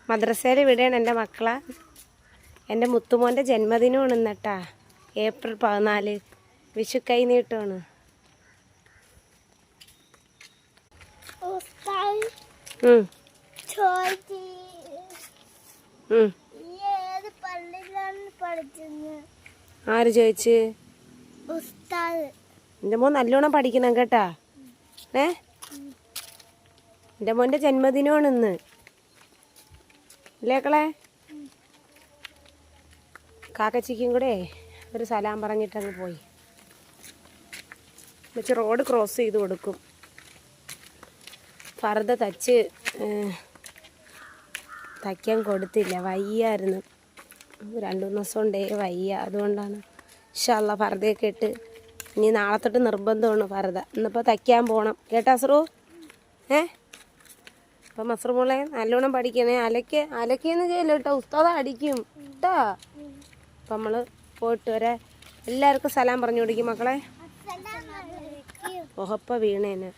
മദ്രസയിൽ വിടുകയാണ് എൻ്റെ മക്കളെ. എൻ്റെ മുത്തുമോൻ്റെ ജന്മദിനമാണ് ഇന്നട്ടാ, ഏപ്രിൽ 14. വിഷു കൈ നീട്ടമാണ്. ആര് ചോദിച്ച്? എൻ്റെ മോൻ നല്ലോണം പഠിക്കണം കേട്ടാ. എൻ്റെ മോൻ്റെ ജന്മദിനമാണ് ഇന്ന്, ഇല്ലേക്കളെ? കാക്കച്ചിക്കും കൂടെ ഒരു സലാം പറഞ്ഞിട്ടങ്ങ് പോയി. വെച്ച് റോഡ് ക്രോസ് ചെയ്ത് കൊടുക്കും. ഫർദ തയ്ക്കാൻ കൊടുത്തില്ല, വയ്യായിരുന്നു. 2-3 ദിവസം കൊണ്ടേ വയ്യ. അതുകൊണ്ടാണ് ഇൻഷാ അല്ലാഹ് ഫർദയൊക്കെ ഇട്ട് ഇനി നാളെ തൊട്ട് നിർബന്ധമാണ് ഫർദ. ഇന്നിപ്പോൾ തയ്ക്കാൻ പോകണം കേട്ടോ അസ്രു. അപ്പം മസ്രു മോളെ നല്ലോണം പഠിക്കണേ. അലക്കിയെന്ന് ചെയ്യല്ലോ കേട്ടോ, ഉസ്താദ അടിക്കും കേട്ടോ. അപ്പം നമ്മൾ പോയിട്ട് വരെ എല്ലാവർക്കും സലാം പറഞ്ഞു കൊടുക്കും മക്കളെ. ഒഹപ്പ വീണേനെ.